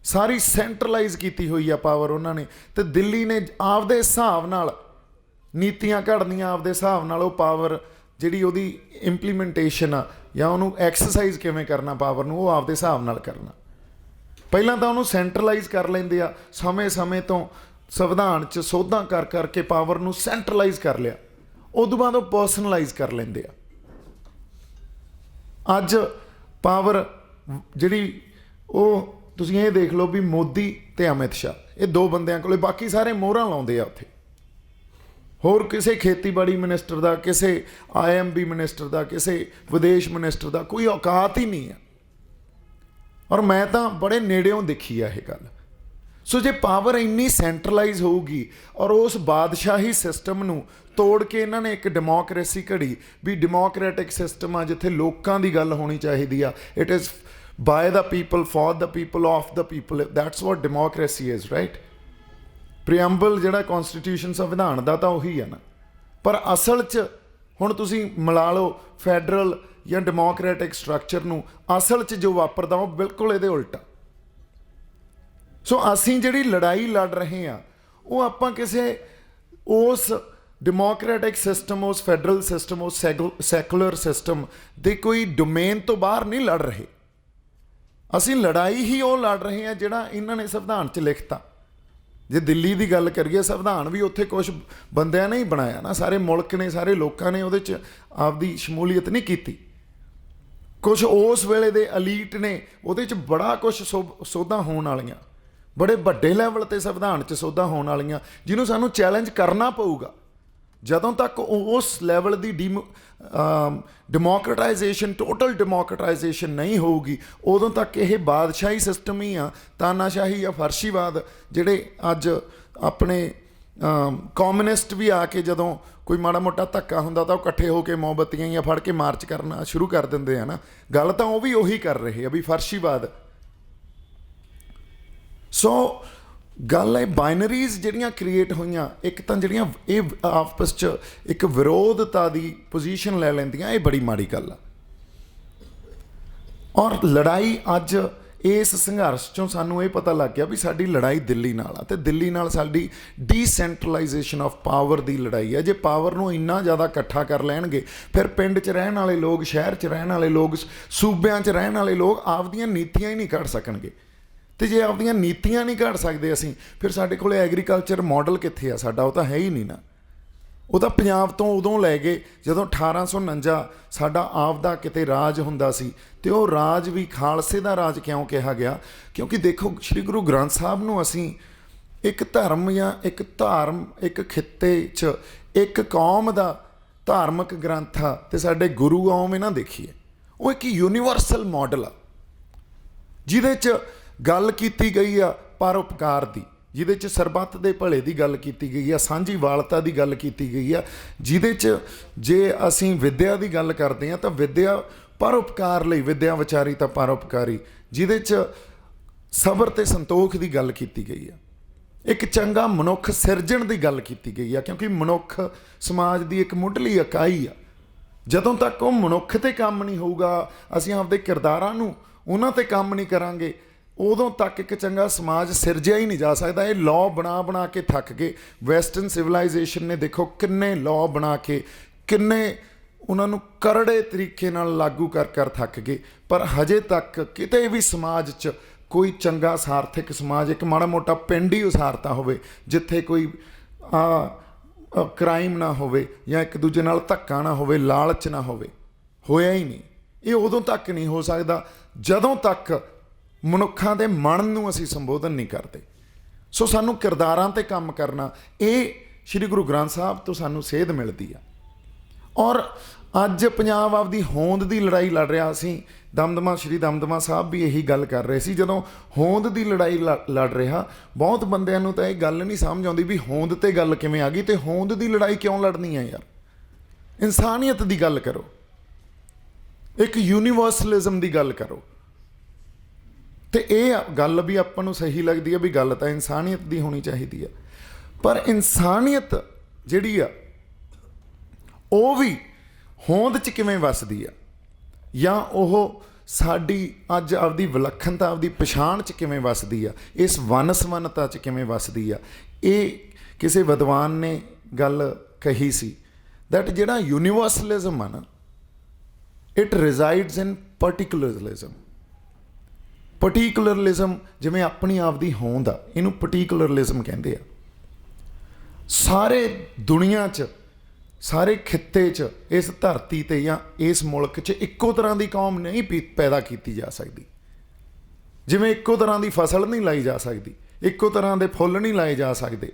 ਸਾਰੀ ਸੈਂਟਰਲਾਈਜ਼ ਕੀਤੀ ਹੋਈ ਆ ਪਾਵਰ ਉਹਨਾਂ ਨੇ, ਅਤੇ ਦਿੱਲੀ ਨੇ ਆਪਦੇ ਹਿਸਾਬ ਨਾਲ ਨੀਤੀਆਂ ਘੜਨੀਆਂ, ਆਪਦੇ ਹਿਸਾਬ ਨਾਲ ਉਹ ਪਾਵਰ ਜਿਹੜੀ ਉਹਦੀ ਇੰਪਲੀਮੈਂਟੇਸ਼ਨ ਆ ਜਾਂ ਉਹਨੂੰ ਐਕਸਰਸਾਈਜ਼ ਕਿਵੇਂ ਕਰਨਾ ਪਾਵਰ ਨੂੰ, ਉਹ ਆਪਦੇ ਹਿਸਾਬ ਨਾਲ ਕਰਨਾ। ਪਹਿਲਾਂ ਤਾਂ ਉਹਨੂੰ ਸੈਂਟਰਲਾਈਜ਼ ਕਰ ਲੈਂਦੇ ਆ, ਸਮੇਂ ਤੋਂ ਸੰਵਿਧਾਨ 'ਚ ਸੋਧਾਂ ਕਰ ਕਰਕੇ ਪਾਵਰ ਨੂੰ ਸੈਂਟਰਲਾਈਜ਼ ਕਰ ਲਿਆ, ਉਦੋਂ ਬਾਅਦ ਉਹ ਪਰਸਨਲਾਈਜ਼ ਕਰ ਲੈਂਦੇ ਆ। ਅੱਜ ਪਾਵਰ ਜਿਹੜੀ ਉਹ ਤੁਸੀਂ ਇਹ ਦੇਖ ਲਓ ਵੀ ਮੋਦੀ ਅਤੇ ਅਮਿਤ ਸ਼ਾਹ, ਇਹ ਦੋ ਬੰਦਿਆਂ ਕੋਲੇ, ਬਾਕੀ ਸਾਰੇ ਮੋਹਰਾਂ ਲਾਉਂਦੇ ਆ ਉੱਥੇ। ਹੋਰ ਕਿਸੇ ਖੇਤੀਬਾੜੀ ਮਿਨਿਸਟਰ ਦਾ, ਕਿਸੇ IMB ਮਿਨਿਸਟਰ ਦਾ, ਕਿਸੇ ਵਿਦੇਸ਼ ਮਿਨਿਸਟਰ ਦਾ ਕੋਈ ਔਕਾਤ ਹੀ ਨਹੀਂ ਆ। ਔਰ ਮੈਂ ਤਾਂ ਬੜੇ ਨੇੜਿਓਂ ਦੇਖੀ ਆ ਇਹ ਗੱਲ। ਸੋ ਜੇ ਪਾਵਰ ਇੰਨੀ ਸੈਂਟਰਲਾਈਜ਼ ਹੋਊਗੀ ਔਰ ਉਸ ਬਾਦਸ਼ਾਹੀ ਸਿਸਟਮ ਨੂੰ ਤੋੜ ਕੇ ਇਹਨਾਂ ਨੇ ਇੱਕ ਡੈਮੋਕ੍ਰੇਸੀ ਘੜੀ ਵੀ ਡੈਮੋਕ੍ਰੈਟਿਕ ਸਿਸਟਮ ਆ ਜਿੱਥੇ ਲੋਕਾਂ ਦੀ ਗੱਲ ਹੋਣੀ ਚਾਹੀਦੀ ਆ, it is by the people for the people of the people, that's what democracy is, right. Preamble ਜਿਹੜਾ ਕੌਨਸਟੀਟਿਊਸ਼ਨ ਸੰਵਿਧਾਨ ਦਾ ਤਾਂ ਉਹੀ ਆ ਨਾ, ਪਰ ਅਸਲ 'ਚ ਹੁਣ ਤੁਸੀਂ ਮਿਲਾ ਲਓ ਫੈਡਰਲ ਜਾਂ ਡੈਮੋਕ੍ਰੈਟਿਕ ਸਟਰਕਚਰ ਨੂੰ, ਅਸਲ 'ਚ ਜੋ ਵਾਪਰਦਾ ਉਹ ਬਿਲਕੁਲ ਇਹਦੇ ਉਲਟਾ। ਸੋ ਅਸੀਂ ਜਿਹੜੀ ਲੜਾਈ ਲੜ ਰਹੇ ਹਾਂ ਉਹ ਆਪਾਂ ਕਿਸੇ ਉਸ ਡੈਮੋਕ੍ਰੈਟਿਕ ਸਿਸਟਮ, ਉਸ ਫੈਡਰਲ ਸਿਸਟਮ, ਉਸ ਸੈਕੂਲਰ ਸਿਸਟਮ ਦੇ ਕੋਈ ਡੋਮੇਨ ਤੋਂ ਬਾਹਰ ਨਹੀਂ ਲੜ ਰਹੇ। ਅਸੀਂ ਲੜਾਈ ਹੀ ਉਹ ਲੜ ਰਹੇ ਹਾਂ ਜਿਹੜਾ ਇਹਨਾਂ ਨੇ ਸੰਵਿਧਾਨ 'ਚ ਲਿਖਤਾ। ਜੇ ਦਿੱਲੀ ਦੀ ਗੱਲ ਕਰੀਏ, ਸੰਵਿਧਾਨ ਵੀ ਉੱਥੇ ਕੁਛ ਬੰਦਿਆਂ ਨੇ ਹੀ ਬਣਾਇਆ ਨਾ, ਸਾਰੇ ਮੁਲਕ ਨੇ, ਸਾਰੇ ਲੋਕਾਂ ਨੇ ਉਹਦੇ 'ਚ ਆਪਦੀ ਸ਼ਮੂਲੀਅਤ ਨਹੀਂ ਕੀਤੀ। ਕੁਛ ਉਸ ਵੇਲੇ ਦੇ ਅਲੀਟ ਨੇ ਉਹਦੇ 'ਚ ਬੜਾ ਕੁਛ ਸੋਧਾਂ ਹੋਣ ਵਾਲੀਆਂ, ਬੜੇ ਵੱਡੇ ਲੈਵਲ 'ਤੇ ਸੰਵਿਧਾਨ 'ਚ ਸੋਧਾਂ ਹੋਣ ਵਾਲੀਆਂ, ਜਿਹਨੂੰ ਸਾਨੂੰ ਚੈਲੰਜ ਕਰਨਾ ਪਊਗਾ। ਜਦੋਂ ਤੱਕ ਉਸ ਲੈਵਲ ਦੀ ਡੈਮੋਕਰਟਾਈਜੇਸ਼ਨ, ਟੋਟਲ ਡੈਮੋਕਰਟਾਈਜੇਸ਼ਨ ਨਹੀਂ ਹੋਊਗੀ, ਉਦੋਂ ਤੱਕ ਇਹ ਬਾਦਸ਼ਾਹੀ ਸਿਸਟਮ ਹੀ ਆ, ਤਾਨਾਸ਼ਾਹੀ ਜਾਂ ਫਰਸ਼ੀਵਾਦ, ਜਿਹੜੇ ਅੱਜ ਆਪਣੇ ਕਮਿਊਨਿਸਟ ਵੀ ਆ ਕੇ ਜਦੋਂ ਕੋਈ ਮਾੜਾ ਮੋਟਾ ਧੱਕਾ ਹੁੰਦਾ ਤਾਂ ਉਹ ਇਕੱਠੇ ਹੋ ਕੇ ਮੋਮਬੱਤੀਆਂ ਜਾਂ ਫੜ ਕੇ ਮਾਰਚ ਕਰਨਾ ਸ਼ੁਰੂ ਕਰ ਦਿੰਦੇ ਆ ਨਾ। ਗੱਲ ਤਾਂ ਉਹ ਵੀ ਉਹੀ ਕਰ ਰਹੇ ਆ ਵੀ ਫਰਸ਼ੀਵਾਦ। ਸੋ ਗੱਲ ਹੈ ਬਾਈਨਰੀਜ਼ ਜਿਹੜੀਆਂ ਕ੍ਰੀਏਟ ਹੋਈਆਂ, ਇੱਕ ਤਾਂ ਜਿਹੜੀਆਂ ਇਹ ਆਪਸ 'ਚ ਇੱਕ ਵਿਰੋਧਤਾ ਦੀ ਪੋਜੀਸ਼ਨ ਲੈ ਲੈਂਦੀਆਂ, ਇਹ ਬੜੀ ਮਾੜੀ ਗੱਲ ਆ। ਔਰ ਲੜਾਈ ਅੱਜ ਇਸ ਸੰਘਰਸ਼ 'ਚੋਂ ਸਾਨੂੰ ਇਹ ਪਤਾ ਲੱਗ ਗਿਆ ਵੀ ਸਾਡੀ ਲੜਾਈ ਦਿੱਲੀ ਨਾਲ ਆ, ਅਤੇ ਦਿੱਲੀ ਨਾਲ ਸਾਡੀ ਡੀਸੈਂਟਰਲਾਈਜੇਸ਼ਨ ਆਫ ਪਾਵਰ ਦੀ ਲੜਾਈ ਹੈ। ਜੇ ਪਾਵਰ ਨੂੰ ਇੰਨਾ ਜ਼ਿਆਦਾ ਇਕੱਠਾ ਕਰ ਲੈਣਗੇ, ਫਿਰ ਪਿੰਡ 'ਚ ਰਹਿਣ ਵਾਲੇ ਲੋਕ, ਸ਼ਹਿਰ 'ਚ ਰਹਿਣ ਵਾਲੇ ਲੋਕ, ਸੂਬਿਆਂ 'ਚ ਰਹਿਣ ਵਾਲੇ ਲੋਕ ਆਪਦੀਆਂ ਨੀਤੀਆਂ ਹੀ ਨਹੀਂ ਕੱਢ ਸਕਣਗੇ। ਅਤੇ ਜੇ ਆਪਦੀਆਂ ਨੀਤੀਆਂ ਨਹੀਂ ਕੱਢ ਸਕਦੇ ਅਸੀਂ, ਫਿਰ ਸਾਡੇ ਕੋਲ ਐਗਰੀਕਲਚਰ ਮਾਡਲ ਕਿੱਥੇ ਆ ਸਾਡਾ? ਉਹ ਤਾਂ ਹੈ ਹੀ ਨਹੀਂ ਨਾ। ਉਹ ਤਾਂ ਪੰਜਾਬ ਤੋਂ ਉਦੋਂ ਲੈ ਗਏ ਜਦੋਂ 1849 ਸਾਡਾ ਆਪਦਾ ਕਿਤੇ ਰਾਜ ਹੁੰਦਾ ਸੀ, ਅਤੇ ਉਹ ਰਾਜ ਵੀ ਖਾਲਸੇ ਦਾ ਰਾਜ ਕਿਉਂ ਕਿਹਾ ਗਿਆ? ਕਿਉਂਕਿ ਦੇਖੋ, ਸ਼੍ਰੀ ਗੁਰੂ ਗ੍ਰੰਥ ਸਾਹਿਬ ਨੂੰ ਅਸੀਂ ਇੱਕ ਧਰਮ ਜਾਂ ਇੱਕ ਖਿੱਤੇ 'ਚ ਇੱਕ ਕੌਮ ਦਾ ਧਾਰਮਿਕ ਗ੍ਰੰਥ ਆ, ਅਤੇ ਸਾਡੇ ਗੁਰੂ ਆ, ਉਵੇਂ ਨਾ ਦੇਖੀਏ। ਉਹ ਇੱਕ ਯੂਨੀਵਰਸਲ ਮਾਡਲ ਆ ਜਿਹਦੇ 'ਚ ਗੱਲ ਕੀਤੀ ਗਈ ਆ ਪਰਉਪਕਾਰ ਦੀ, ਜਿਹਦੇ 'ਚ ਸਰਬੱਤ ਦੇ ਭਲੇ ਦੀ ਗੱਲ ਕੀਤੀ ਗਈ ਆ, ਸਾਂਝੀ ਵਾਲਤਾ ਦੀ ਗੱਲ ਕੀਤੀ ਗਈ ਆ, ਜਿਹਦੇ 'ਚ ਜੇ ਅਸੀਂ ਵਿੱਦਿਆ ਦੀ ਗੱਲ ਕਰਦੇ ਹਾਂ ਤਾਂ ਵਿੱਦਿਆ ਪਰਉਪਕਾਰ ਲਈ, ਵਿੱਦਿਆ ਵਿਚਾਰੀ ਤਾਂ ਪਰਉਪਕਾਰੀ, ਜਿਹਦੇ 'ਚ ਸਬਰ ਅਤੇ ਸੰਤੋਖ ਦੀ ਗੱਲ ਕੀਤੀ ਗਈ ਆ, ਇੱਕ ਚੰਗਾ ਮਨੁੱਖ ਸਿਰਜਣ ਦੀ ਗੱਲ ਕੀਤੀ ਗਈ ਆ। ਕਿਉਂਕਿ ਮਨੁੱਖ ਸਮਾਜ ਦੀ ਇੱਕ ਮੁੱਢਲੀ ਇਕਾਈ ਆ। ਜਦੋਂ ਤੱਕ ਉਹ ਮਨੁੱਖ 'ਤੇ ਕੰਮ ਨਹੀਂ ਹੋਊਗਾ, ਅਸੀਂ ਆਪਦੇ ਕਿਰਦਾਰਾਂ ਨੂੰ ਉਹਨਾਂ 'ਤੇ ਕੰਮ ਨਹੀਂ ਕਰਾਂਗੇ, ਉਦੋਂ ਤੱਕ ਇੱਕ ਚੰਗਾ ਸਮਾਜ ਸਿਰਜਿਆ ਹੀ ਨਹੀਂ ਜਾ ਸਕਦਾ। ਇਹ ਲਾਅ ਬਣਾ ਕੇ ਥੱਕ ਗਏ। ਵੈਸਟਰਨ ਸਿਵਲਾਈਜੇਸ਼ਨ ਨੇ ਦੇਖੋ ਕਿੰਨੇ ਲਾਅ ਬਣਾ ਕੇ, ਕਿੰਨੇ ਉਹਨਾਂ ਨੂੰ ਕਰੜੇ ਤਰੀਕੇ ਨਾਲ ਲਾਗੂ ਕਰ ਥੱਕ ਗਏ, ਪਰ ਹਜੇ ਤੱਕ ਕਿਤੇ ਵੀ ਸਮਾਜ 'ਚ ਕੋਈ ਚੰਗਾ ਸਾਰਥਿਕ ਸਮਾਜ, ਇੱਕ ਮਾੜਾ ਮੋਟਾ ਪਿੰਡ ਹੀ ਉਸਾਰਤਾ ਹੋਵੇ ਜਿੱਥੇ ਕੋਈ ਕ੍ਰਾਈਮ ਨਾ ਹੋਵੇ ਜਾਂ ਇੱਕ ਦੂਜੇ ਨਾਲ ਧੱਕਾ ਨਾ ਹੋਵੇ, ਲਾਲਚ ਨਾ ਹੋਵੇ, ਹੋਇਆ ਹੀ ਨਹੀਂ। ਇਹ ਉਦੋਂ ਤੱਕ ਨਹੀਂ ਹੋ ਸਕਦਾ ਜਦੋਂ ਤੱਕ ਮਨੁੱਖਾਂ ਦੇ ਮਨ ਨੂੰ ਅਸੀਂ ਸੰਬੋਧਨ ਨਹੀਂ ਕਰਦੇ। ਸੋ ਸਾਨੂੰ ਕਿਰਦਾਰਾਂ 'ਤੇ ਕੰਮ ਕਰਨਾ, ਇਹ ਸ਼੍ਰੀ ਗੁਰੂ ਗ੍ਰੰਥ ਸਾਹਿਬ ਤੋਂ ਸਾਨੂੰ ਸੇਧ ਮਿਲਦੀ ਆ। ਔਰ ਅੱਜ ਪੰਜਾਬ ਆਪਦੀ ਹੋਂਦ ਦੀ ਲੜਾਈ ਲੜ ਰਿਹਾ। ਅਸੀਂ ਸ਼੍ਰੀ ਦਮਦਮਾ ਸਾਹਿਬ ਵੀ ਇਹੀ ਗੱਲ ਕਰ ਰਹੇ ਸੀ, ਜਦੋਂ ਹੋਂਦ ਦੀ ਲੜਾਈ ਲੜ ਰਿਹਾ, ਬਹੁਤ ਬੰਦਿਆਂ ਨੂੰ ਤਾਂ ਇਹ ਗੱਲ ਨਹੀਂ ਸਮਝ ਆਉਂਦੀ ਵੀ ਹੋਂਦ 'ਤੇ ਗੱਲ ਕਿਵੇਂ ਆ ਗਈ, ਅਤੇ ਹੋਂਦ ਦੀ ਲੜਾਈ ਕਿਉਂ ਲੜਨੀ ਹੈ ਯਾਰ? ਇਨਸਾਨੀਅਤ ਦੀ ਗੱਲ ਕਰੋ, ਇੱਕ ਯੂਨੀਵਰਸਲਿਜ਼ਮ ਦੀ ਗੱਲ ਕਰੋ। ਅਤੇ ਇਹ ਗੱਲ ਵੀ ਆਪਾਂ ਨੂੰ ਸਹੀ ਲੱਗਦੀ ਹੈ ਵੀ ਗੱਲ ਤਾਂ ਇਨਸਾਨੀਅਤ ਦੀ ਹੋਣੀ ਚਾਹੀਦੀ ਹੈ, ਪਰ ਇਨਸਾਨੀਅਤ ਜਿਹੜੀ ਆ ਉਹ ਵੀ ਹੋਂਦ 'ਚ ਕਿਵੇਂ ਵੱਸਦੀ ਆ, ਜਾਂ ਉਹ ਸਾਡੀ ਅੱਜ ਆਪਦੀ ਵਿਲੱਖਣਤਾ, ਆਪਦੀ ਪਛਾਣ 'ਚ ਕਿਵੇਂ ਵੱਸਦੀ ਆ, ਇਸ ਵੰਨ-ਸਵੰਨਤਾ 'ਚ ਕਿਵੇਂ ਵੱਸਦੀ ਆ। ਇਹ ਕਿਸੇ ਵਿਦਵਾਨ ਨੇ ਗੱਲ ਕਹੀ ਸੀ ਦੈਟ ਜਿਹੜਾ ਯੂਨੀਵਰਸਲਿਜ਼ਮ ਆ ਨਾ, ਇਟ ਰਿਜ਼ਾਈਡਸ ਇਨ ਪਰਟੀਕੂਲਰਲਿਜ਼ਮ। ਪਰਟੀਕੂਲਰਲਿਜ਼ਮ ਜਿਵੇਂ ਆਪਣੀ ਆਪ ਦੀ ਹੋਂਦ ਆ, ਇਹਨੂੰ ਪਰਟੀਕੂਲਰਲਿਜ਼ਮ ਕਹਿੰਦੇ ਆ। ਸਾਰੇ ਦੁਨੀਆ 'ਚ, ਸਾਰੇ ਖਿੱਤੇ 'ਚ, ਇਸ ਧਰਤੀ 'ਤੇ ਜਾਂ ਇਸ ਮੁਲਕ 'ਚ ਇੱਕੋ ਤਰ੍ਹਾਂ ਦੀ ਕੌਮ ਨਹੀਂ ਪੈਦਾ ਕੀਤੀ ਜਾ ਸਕਦੀ। ਜਿਵੇਂ ਇੱਕੋ ਤਰ੍ਹਾਂ ਦੀ ਫਸਲ ਨਹੀਂ ਲਾਈ ਜਾ ਸਕਦੀ, ਇੱਕੋ ਤਰ੍ਹਾਂ ਦੇ ਫੁੱਲ ਨਹੀਂ ਲਾਏ ਜਾ ਸਕਦੇ,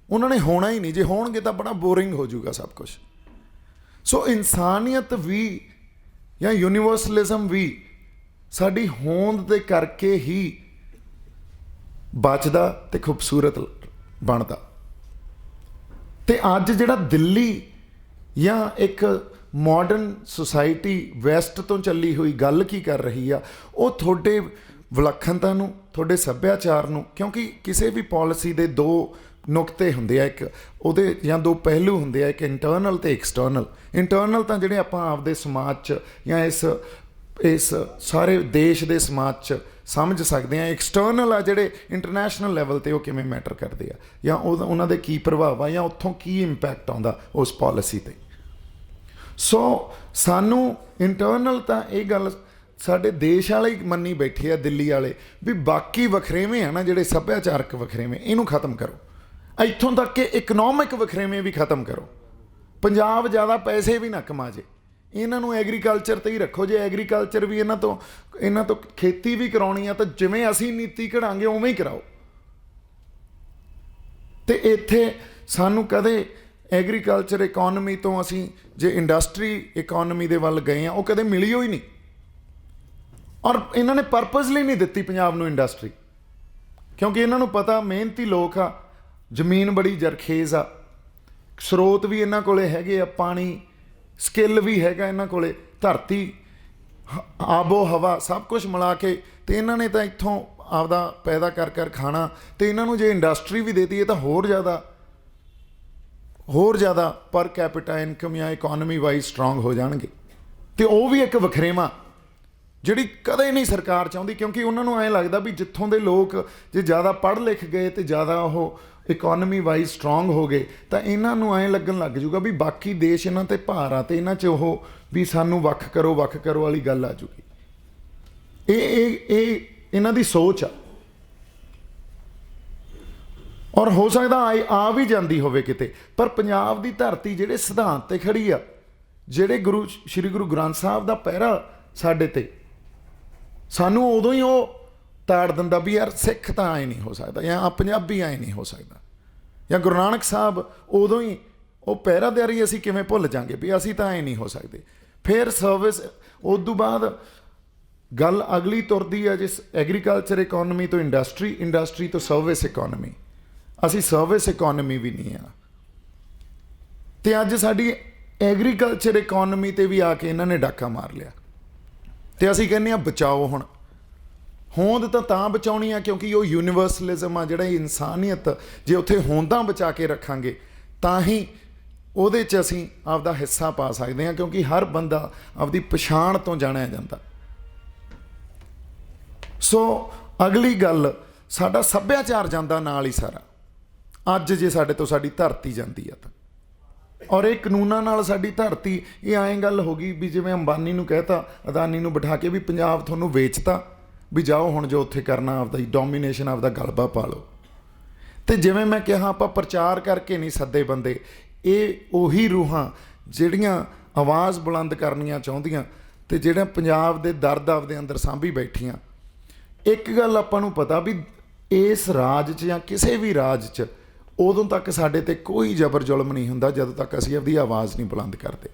ਉਹਨਾਂ ਨੇ ਹੋਣਾ ਹੀ ਨਹੀਂ। ਜੇ ਹੋਣਗੇ ਤਾਂ ਬੜਾ ਬੋਰਿੰਗ ਹੋ ਜਾਊਗਾ ਸਭ ਕੁਛ। ਸੋ ਇਨਸਾਨੀਅਤ ਵੀ ਜਾਂ ਯੂਨੀਵਰਸਲਿਜ਼ਮ ਵੀ ਸਾਡੀ ਹੋਂਦ ਦੇ ਕਰਕੇ ਹੀ ਬਚਦਾ ਤੇ ਖੂਬਸੂਰਤ ਬਣਦਾ। ਤੇ ਅੱਜ ਜਿਹੜਾ ਦਿੱਲੀ ਜਾਂ ਇੱਕ ਮਾਡਰਨ ਸੁਸਾਇਟੀ ਵੈਸਟ ਤੋਂ ਚੱਲੀ ਹੋਈ ਗੱਲ ਕੀ ਕਰ ਰਹੀ ਆ, ਉਹ ਤੁਹਾਡੇ ਵਿਲੱਖਣਤਾ ਨੂੰ, ਤੁਹਾਡੇ ਸੱਭਿਆਚਾਰ ਨੂੰ, ਕਿਉਂਕਿ ਕਿਸੇ ਵੀ ਪਾਲਿਸੀ ਦੇ ਦੋ ਨੁਕਤੇ ਹੁੰਦੇ ਆ, ਇੱਕ ਉਹਦੇ ਜਾਂ ਦੋ ਪਹਿਲੂ ਹੁੰਦੇ ਆ, ਇੱਕ ਇੰਟਰਨਲ ਤੇ ਐਕਸਟਰਨਲ। ਇੰਟਰਨਲ ਤਾਂ ਜਿਹੜੇ ਆਪਾਂ ਆਪਦੇ ਸਮਾਜ 'ਚ ਜਾਂ ਇਸ ਸਾਰੇ ਦੇਸ਼ ਦੇ ਸਮਾਜ 'ਚ ਸਮਝ ਸਕਦੇ ਹਾਂ। ਐਕਸਟਰਨਲ ਆ ਜਿਹੜੇ ਇੰਟਰਨੈਸ਼ਨਲ ਲੈਵਲ 'ਤੇ ਉਹ ਕਿਵੇਂ ਮੈਟਰ ਕਰਦੇ ਆ, ਜਾਂ ਉਹਨਾਂ ਦੇ ਕੀ ਪ੍ਰਭਾਵ ਆ, ਜਾਂ ਉੱਥੋਂ ਕੀ ਇੰਪੈਕਟ ਆਉਂਦਾ ਉਸ ਪਾਲਿਸੀ 'ਤੇ। ਸੋ ਸਾਨੂੰ ਇੰਟਰਨਲ ਤਾਂ ਇਹ ਗੱਲ ਸਾਡੇ ਦੇਸ਼ ਵਾਲੇ ਹੀ ਮੰਨੀ ਬੈਠੇ ਆ, ਦਿੱਲੀ ਵਾਲੇ, ਵੀ ਬਾਕੀ ਵਖਰੇਵੇਂ ਆ ਨਾ ਜਿਹੜੇ ਸੱਭਿਆਚਾਰਕ ਵਖਰੇਵੇਂ, ਇਹਨੂੰ ਖਤਮ ਕਰੋ। ਇੱਥੋਂ ਤੱਕ ਕਿ ਇਕਨੋਮਿਕ ਵਖਰੇਵੇਂ ਵੀ ਖਤਮ ਕਰੋ। ਪੰਜਾਬ ਜ਼ਿਆਦਾ ਪੈਸੇ ਵੀ ਨਾ ਕਮਾ ਜੇ, ਇਹਨਾਂ ਨੂੰ ਐਗਰੀਕਲਚਰ 'ਤੇ ਹੀ ਰੱਖੋ। ਜੇ ਐਗਰੀਕਲਚਰ ਵੀ ਇਹਨਾਂ ਤੋਂ ਖੇਤੀ ਵੀ ਕਰਾਉਣੀ ਆ ਤਾਂ ਜਿਵੇਂ ਅਸੀਂ ਨੀਤੀ ਘੜਾਂਗੇ ਉਵੇਂ ਹੀ ਕਰਾਓ। ਅਤੇ ਇੱਥੇ ਸਾਨੂੰ ਕਦੇ ਐਗਰੀਕਲਚਰ ਇਕੋਨਮੀ ਤੋਂ ਅਸੀਂ ਜੇ ਇੰਡਸਟਰੀ ਇਕੋਨਮੀ ਦੇ ਵੱਲ ਗਏ ਹਾਂ, ਉਹ ਕਦੇ ਮਿਲੀ ਹੋਈ ਨਹੀਂ। ਔਰ ਇਹਨਾਂ ਨੇ ਪਰਪਜ਼ਲੀ ਨਹੀਂ ਦਿੱਤੀ ਪੰਜਾਬ ਨੂੰ ਇੰਡਸਟਰੀ, ਕਿਉਂਕਿ ਇਹਨਾਂ ਨੂੰ ਪਤਾ ਮਿਹਨਤੀ ਲੋਕ ਆ, ਜ਼ਮੀਨ ਬੜੀ ਜ਼ਰਖੇਜ਼ ਆ, ਸਰੋਤ ਵੀ ਇਹਨਾਂ ਕੋਲ ਹੈਗੇ ਆ, ਪਾਣੀ, ਸਕਿੱਲ ਵੀ ਹੈਗਾ ਇਹਨਾਂ ਕੋਲ, ਧਰਤੀ, ਆਬੋ ਹਵਾ, ਸਭ ਕੁਝ ਮਿਲਾ ਕੇ। ਅਤੇ ਇਹਨਾਂ ਨੇ ਤਾਂ ਇੱਥੋਂ ਆਪਦਾ ਪੈਦਾ ਕਰ ਖਾਣਾ। ਅਤੇ ਇਹਨਾਂ ਨੂੰ ਜੇ ਇੰਡਸਟਰੀ ਵੀ ਦੇ ਦਈਏ ਤਾਂ ਹੋਰ ਜ਼ਿਆਦਾ ਪਰ ਕੈਪੀਟਾ ਇਨਕਮ ਜਾਂ ਇਕੋਨਮੀ ਵਾਈਜ਼ ਸਟਰੋਂਗ ਹੋ ਜਾਣਗੇ। ਅਤੇ ਉਹ ਵੀ ਇੱਕ ਵਖਰੇਵਾਂ ਜਿਹੜੀ ਕਦੇ ਨਹੀਂ ਸਰਕਾਰ ਚਾਹੁੰਦੀ, ਕਿਉਂਕਿ ਉਹਨਾਂ ਨੂੰ ਐਂ ਲੱਗਦਾ ਵੀ ਜਿੱਥੋਂ ਦੇ ਲੋਕ ਜੇ ਜ਼ਿਆਦਾ ਪੜ੍ਹ ਲਿਖ ਗਏ ਅਤੇ ਜ਼ਿਆਦਾ ਉਹ ਇਕੋਨਮੀ ਵਾਈਜ਼ ਸਟਰੋਂਗ ਹੋ ਗਏ ਤਾਂ ਇਹਨਾਂ ਨੂੰ ਐਂ ਲੱਗਣ ਲੱਗ ਜੂਗਾ ਵੀ ਬਾਕੀ ਦੇਸ਼ ਇਹਨਾਂ 'ਤੇ ਭਾਰ ਆ, ਅਤੇ ਇਹਨਾਂ 'ਚ ਉਹ ਵੀ ਸਾਨੂੰ ਵੱਖ ਕਰੋ ਵਾਲੀ ਗੱਲ ਆ ਜੂਗੀ। ਇਹ ਇਹਨਾਂ ਦੀ ਸੋਚ ਆ। ਔਰ ਹੋ ਸਕਦਾ ਆ ਵੀ ਜਾਂਦੀ ਹੋਵੇ ਕਿਤੇ, ਪਰ ਪੰਜਾਬ ਦੀ ਧਰਤੀ ਜਿਹੜੇ ਸਿਧਾਂਤ 'ਤੇ ਖੜੀ ਆ, ਜਿਹੜੇ ਸ਼੍ਰੀ ਗੁਰੂ ਗ੍ਰੰਥ ਸਾਹਿਬ ਦਾ ਪਹਿਰਾ ਸਾਡੇ 'ਤੇ, ਸਾਨੂੰ ਉਦੋਂ ਹੀ ਉਹ ਤਾੜ ਦਿੰਦਾ ਵੀ ਯਾਰ ਸਿੱਖ ਤਾਂ ਐਂ ਨਹੀਂ ਹੋ ਸਕਦਾ, ਜਾਂ ਪੰਜਾਬੀ ਐਂ ਨਹੀਂ ਹੋ ਸਕਦਾ, ਜਾਂ ਗੁਰੂ ਨਾਨਕ ਸਾਹਿਬ ਉਦੋਂ ਹੀ ਉਹ ਪਹਿਰਾਦਾਰੀ ਅਸੀਂ ਕਿਵੇਂ ਭੁੱਲ ਜਾਂਗੇ ਵੀ ਅਸੀਂ ਤਾਂ ਐਂ ਨਹੀਂ ਹੋ ਸਕਦੇ। ਫਿਰ ਸਰਵਿਸ, ਉਸ ਤੋਂ ਬਾਅਦ ਗੱਲ ਅਗਲੀ ਤੁਰਦੀ ਆ ਜਿਸ ਐਗਰੀਕਲਚਰ ਇਕੋਨਮੀ ਤੋਂ ਇੰਡਸਟਰੀ ਤੋਂ ਸਰਵਿਸ ਇਕੋਨਮੀ। ਅਸੀਂ ਸਰਵਿਸ ਇਕੋਨਮੀ ਵੀ ਨਹੀਂ ਆ, ਅਤੇ ਅੱਜ ਸਾਡੀ ਐਗਰੀਕਲਚਰ ਇਕੋਨਮੀ 'ਤੇ ਵੀ ਆ ਕੇ ਇਹਨਾਂ ਨੇ ਡਾਕਾ ਮਾਰ ਲਿਆ। ਅਤੇ ਅਸੀਂ ਕਹਿੰਦੇ ਹਾਂ ਬਚਾਓ। ਹੁਣ ਹੋਂਦ ਤਾਂ ਬਚਾਉਣੀ ਆ ਕਿਉਂਕਿ ਉਹ ਯੂਨੀਵਰਸਲਿਜ਼ਮ ਆ, ਜਿਹੜਾ ਇਨਸਾਨੀਅਤ, ਜੇ ਉੱਥੇ ਹੋਂਦਾਂ ਬਚਾ ਕੇ ਰੱਖਾਂਗੇ ਤਾਂ ਹੀ ਉਹਦੇ 'ਚ ਅਸੀਂ ਆਪਦਾ ਹਿੱਸਾ ਪਾ ਸਕਦੇ ਹਾਂ, ਕਿਉਂਕਿ ਹਰ ਬੰਦਾ ਆਪਦੀ ਪਛਾਣ ਤੋਂ ਜਾਣਿਆ ਜਾਂਦਾ। ਸੋ ਅਗਲੀ ਗੱਲ, ਸਾਡਾ ਸੱਭਿਆਚਾਰ ਜਾਂਦਾ ਨਾਲ ਹੀ ਸਾਰਾ। ਅੱਜ ਜੇ ਸਾਡੇ ਤੋਂ ਸਾਡੀ ਧਰਤੀ ਜਾਂਦੀ ਆ ਤਾਂ, ਔਰ ਇਹ ਕਾਨੂੰਨਾਂ ਨਾਲ ਸਾਡੀ ਧਰਤੀ, ਇਹ ਐਂ ਗੱਲ ਹੋ ਗਈ ਵੀ ਜਿਵੇਂ ਅੰਬਾਨੀ ਨੂੰ ਕਹਿਤਾ, ਅਦਾਨੀ ਨੂੰ ਬਿਠਾ ਕੇ ਵੀ ਪੰਜਾਬ ਤੁਹਾਨੂੰ ਵੇਚਤਾ, ਵੀ ਜਾਓ ਹੁਣ ਜੋ ਉੱਥੇ ਕਰਨਾ ਆਪਦਾ ਡੋਮੀਨੇਸ਼ਨ, ਆਪਦਾ ਗਲਬਾ ਪਾ ਲਓ। ਅਤੇ ਜਿਵੇਂ ਮੈਂ ਕਿਹਾ, ਆਪਾਂ ਪ੍ਰਚਾਰ ਕਰਕੇ ਨਹੀਂ ਸੱਦੇ ਬੰਦੇ, ਇਹ ਉਹੀ ਰੂਹਾਂ ਜਿਹੜੀਆਂ ਆਵਾਜ਼ ਬੁਲੰਦ ਕਰਨੀਆਂ ਚਾਹੁੰਦੀਆਂ ਅਤੇ ਜਿਹੜਾ ਪੰਜਾਬ ਦੇ ਦਰਦ ਆਪਦੇ ਅੰਦਰ ਸਾਂਭੀ ਬੈਠੀਆਂ। ਇੱਕ ਗੱਲ ਆਪਾਂ ਨੂੰ ਪਤਾ ਵੀ ਇਸ ਰਾਜ 'ਚ ਜਾਂ ਕਿਸੇ ਵੀ ਰਾਜ 'ਚ ਉਦੋਂ ਤੱਕ ਸਾਡੇ 'ਤੇ ਕੋਈ ਜ਼ਬਰ ਜ਼ੁਲਮ ਨਹੀਂ ਹੁੰਦਾ ਜਦੋਂ ਤੱਕ ਅਸੀਂ ਆਪਦੀ ਆਵਾਜ਼ ਨਹੀਂ ਬੁਲੰਦ ਕਰਦੇ।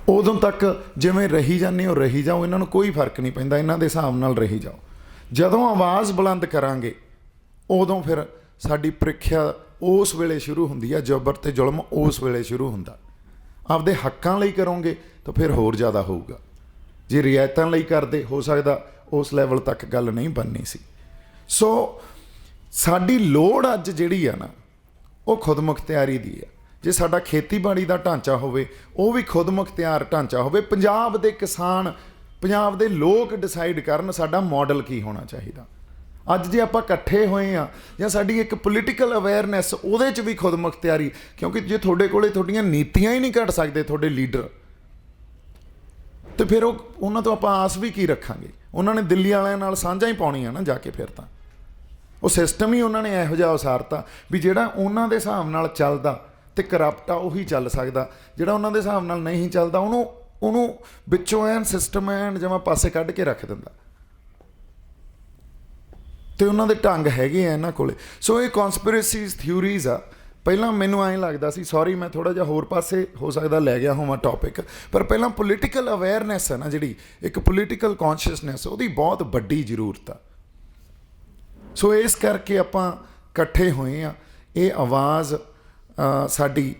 ਉਦੋਂ ਤੱਕ ਜਿਵੇਂ ਰਹੀ ਜਾਂਦੇ ਹੋ ਰਹੀ ਜਾਓ, ਇਹਨਾਂ ਨੂੰ ਕੋਈ ਫਰਕ ਨਹੀਂ ਪੈਂਦਾ, ਇਹਨਾਂ ਦੇ ਹਿਸਾਬ ਨਾਲ ਰਹੀ ਜਾਓ। ਜਦੋਂ ਆਵਾਜ਼ ਬੁਲੰਦ ਕਰਾਂਗੇ ਉਦੋਂ ਫਿਰ ਸਾਡੀ ਪ੍ਰੀਖਿਆ ਉਸ ਵੇਲੇ ਸ਼ੁਰੂ ਹੁੰਦੀ ਆ, ਜ਼ਬਰ ਅਤੇ ਜ਼ੁਲਮ ਉਸ ਵੇਲੇ ਸ਼ੁਰੂ ਹੁੰਦਾ। ਆਪਦੇ ਹੱਕਾਂ ਲਈ ਕਰੋਗੇ ਤਾਂ ਫਿਰ ਹੋਰ ਜ਼ਿਆਦਾ ਹੋਊਗਾ। ਜੇ ਰਿਆਇਤਾਂ ਲਈ ਕਰਦੇ, ਹੋ ਸਕਦਾ ਉਸ ਲੈਵਲ ਤੱਕ ਗੱਲ ਨਹੀਂ ਬਣਨੀ ਸੀ। ਸੋ ਸਾਡੀ ਲੋੜ ਅੱਜ ਜਿਹੜੀ ਆ ਨਾ, ਉਹ ਖੁਦਮੁਖਤਿਆਰੀ ਦੀ ਆ। ਜੇ ਸਾਡਾ ਖੇਤੀਬਾੜੀ ਦਾ ਢਾਂਚਾ ਹੋਵੇ, ਉਹ ਵੀ ਖੁਦਮੁਖਤਿਆਰ ਢਾਂਚਾ ਹੋਵੇ। ਪੰਜਾਬ ਦੇ ਕਿਸਾਨ, ਪੰਜਾਬ ਦੇ ਲੋਕ ਡਿਸਾਈਡ ਕਰਨ ਸਾਡਾ ਮਾਡਲ ਕੀ ਹੋਣਾ ਚਾਹੀਦਾ। ਅੱਜ ਜੇ ਆਪਾਂ ਇਕੱਠੇ ਹੋਏ ਹਾਂ, ਜਾਂ ਸਾਡੀ ਇੱਕ ਪੋਲੀਟੀਕਲ ਅਵੇਅਰਨੈਸ, ਉਹਦੇ 'ਚ ਵੀ ਖੁਦਮੁਖਤਿਆਰੀ, ਕਿਉਂਕਿ ਜੇ ਤੁਹਾਡੇ ਕੋਲੇ ਤੁਹਾਡੀਆਂ ਨੀਤੀਆਂ ਹੀ ਨਹੀਂ ਘੜ ਸਕਦੇ ਤੁਹਾਡੇ ਲੀਡਰ, ਅਤੇ ਫਿਰ ਉਹਨਾਂ ਤੋਂ ਆਪਾਂ ਆਸ ਵੀ ਕੀ ਰੱਖਾਂਗੇ। ਉਹਨਾਂ ਨੇ ਦਿੱਲੀ ਵਾਲਿਆਂ ਨਾਲ ਸਾਂਝਾਂ ਹੀ ਪਾਉਣੀਆਂ ਨਾ ਜਾ ਕੇ। ਫਿਰ ਤਾਂ ਉਹ ਸਿਸਟਮ ਹੀ ਉਹਨਾਂ ਨੇ ਇਹੋ ਜਿਹਾ ਉਸਾਰਤਾ ਵੀ ਜਿਹੜਾ ਉਹਨਾਂ ਦੇ ਹਿਸਾਬ ਨਾਲ ਚੱਲਦਾ ਅਤੇ ਕਰਪਟ ਆ ਉਹੀ ਚੱਲ ਸਕਦਾ, ਜਿਹੜਾ ਉਹਨਾਂ ਦੇ ਹਿਸਾਬ ਨਾਲ ਨਹੀਂ ਚੱਲਦਾ ਉਹਨੂੰ ਵਿੱਚੋਂ ਐਨ ਸਿਸਟਮ ਐਨ ਜਿਵੇਂ ਪਾਸੇ ਕੱਢ ਕੇ ਰੱਖ ਦਿੰਦਾ। ਅਤੇ ਉਹਨਾਂ ਦੇ ਢੰਗ ਹੈਗੇ ਆ ਇਹਨਾਂ ਕੋਲ। ਸੋ ਇਹ ਕੌਨਸਪੀਰੇਸੀਜ਼ ਥਿਊਰੀਜ਼ ਆ। ਪਹਿਲਾਂ ਮੈਨੂੰ ਐਂ ਲੱਗਦਾ ਸੀ, ਸੌਰੀ ਮੈਂ ਥੋੜ੍ਹਾ ਜਿਹਾ ਹੋਰ ਪਾਸੇ ਹੋ ਸਕਦਾ ਲੈ ਗਿਆ ਹੋਵਾਂ ਟੌਪਿਕ, ਪਰ ਪਹਿਲਾਂ ਪੋਲੀਟੀਕਲ ਅਵੇਅਰਨੈਸ ਹੈ ਨਾ ਜਿਹੜੀ, ਇੱਕ ਪੋਲੀਟੀਕਲ ਕੌਨਸ਼ੀਅਸਨੈਸ, ਉਹਦੀ ਬਹੁਤ ਵੱਡੀ ਜ਼ਰੂਰਤ ਆ। ਸੋ ਇਸ ਕਰਕੇ ਆਪਾਂ ਇਕੱਠੇ ਹੋਏ ਆ। ਇਹ ਆਵਾਜ਼ ਸਾਡੀ